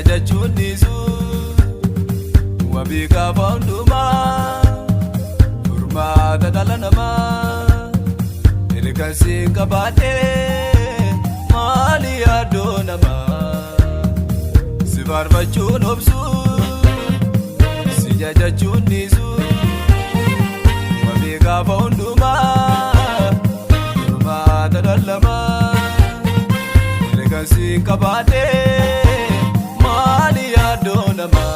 jechuun dhiisu wabii gaafa hundumaa furmaata dhala namaa ergasii qabaatee maali yaadoo namaa si faarfachuun obsu si jechuun dhiisu wabii gaafa hundumaa furmaata dhala namaa ergasii qabaatee maali yaadoo namaa.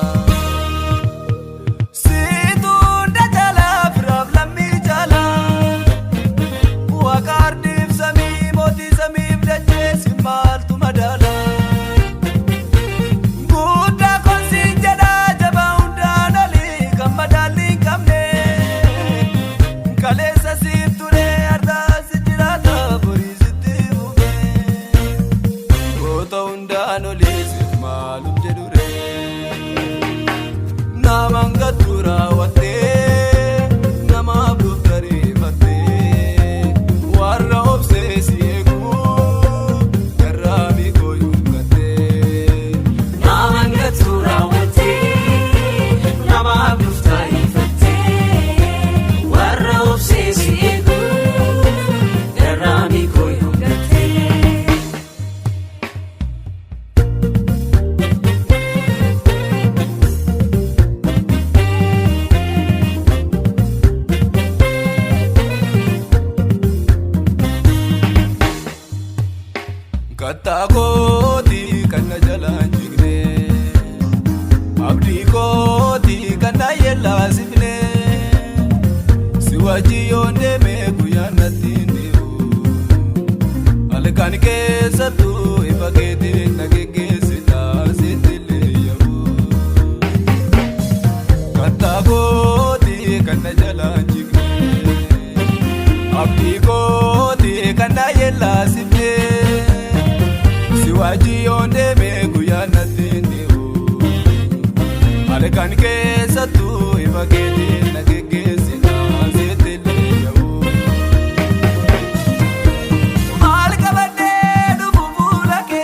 Kattaa kootii kan na jalaan jigne abdii kootii kan na yellaasifne si wajji yoon deemee guyyaan natti hin dhibu halkan keessattuu ifa keetiin na geggeessita sittillee yabu kattaa kootii kan na jalaan jigne abdii kootii kan na yellaasifne waji yonde me guyana tindiu alekan keessattu ifaketi nagegesi na zetele yabu mal kabade dubulake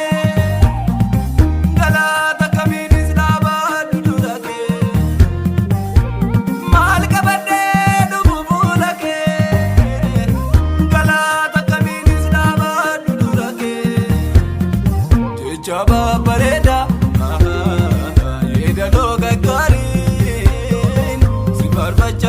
galata kaminis laba dudurake mal kabade dubulake galata kaminis laba dudurake Jaba pareda, eda loga karin, si barbacha.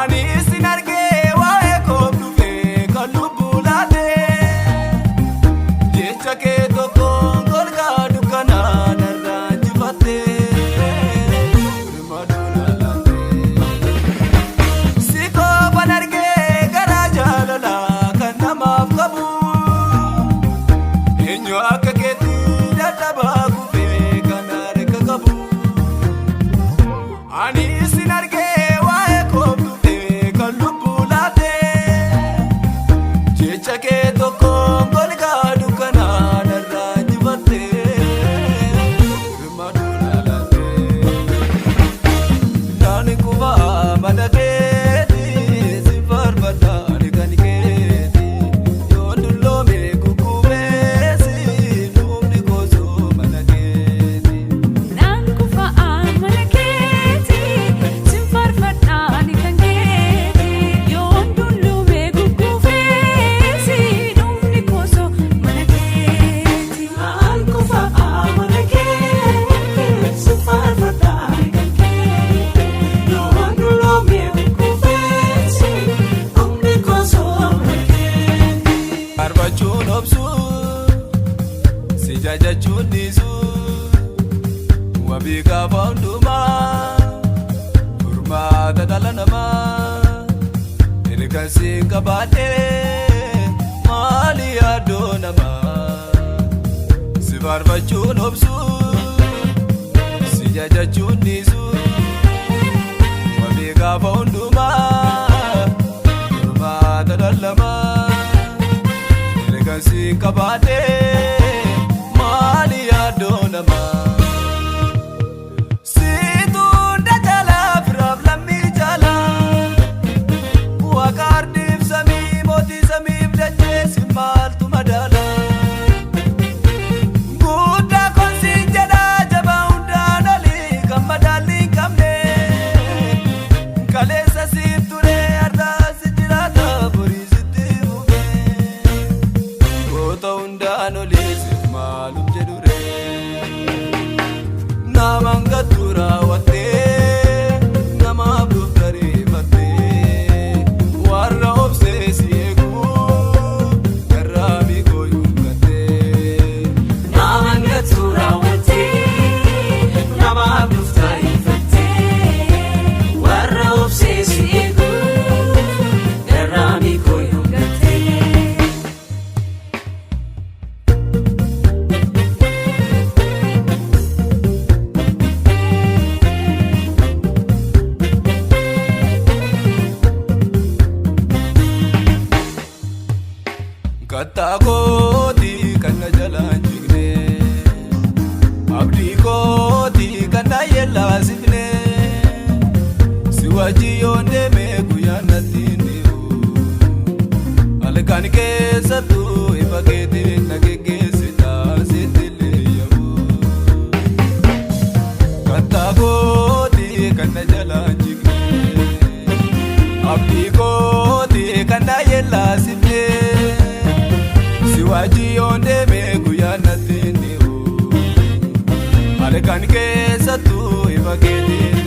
Ani sin argee waa'ee koo dhufee kan lubbuu laatee jecha kee tokkoon golgaa dukkanaa narraa injifattee birmaduu na laattee si koofan argee garaa jaalalaa kan namaaf qabu eenyu akka keetti dadhabaa kufee kan harka qabu. Ani sin argee waa'ee koo dhufee kan lubbuu laatee jecha kee tokkoon golgaa dukkanaa narraa injifattee birmaduu na laattee naan qubaa mana keetii si faarfadhaan kan keetii yoo dulloome guggubeessi nuufni goosoo mana keetii. Naan qubaa mana keetii si faarfadhaan kan keetii yoo dulloome guggubeessi nuufni goosoo mana keetii. Naan qubaa mana keetii si faarfadhaan kan keetii yoo dulloome guggubeessi nuufni goosoo mana keetii. Faarfachuun obsuu si jajachuun dhiisuu wabii gaafa hundumaa furmaata dhala namaa ergasiin qabaadhee maali yaaddoo namaa si faarfachuun obsuu si jajachuun dhiisuu wabii gaafa hundumaa furmaata dhala namaa ergasiin qabaadhee maali yaaddoo namaa. Situun dachalaa firaaf lammii jaalaa waaqa ardiif samii mootii samiif dachee si maaltu madaalaa guddaa konsiin jedhaa jabaa hundaan olii kan madaalli hin qabne kaleessa siif ture har'aa si jiraata borii sitti fufee goota hundaan olii siif maalum jedhure. Namaan gattuu raawwattee namaaf duftareeffattee warra obsee si eeguu garraa miikoo yuukkattee. Namaan gattuu raawwattee namaaf duftareeffattee warra obsee si eeguu garraa miikoo yuukkattee. Kattaa kootii kan na jalaan jigne abdii kootii kan na yellaasifne si wajji yoon deemee guyyaan natti hin dhibu halkan keessattuu ifa keetiin na geggeessitaa sitti illee yabu. Kattaa kootii kan na jalaan jigne abdii kootii kan na yellaasifne si wajji yoon deemee guyyaan natti hin dhibu halkan keessattuu ifa keetiin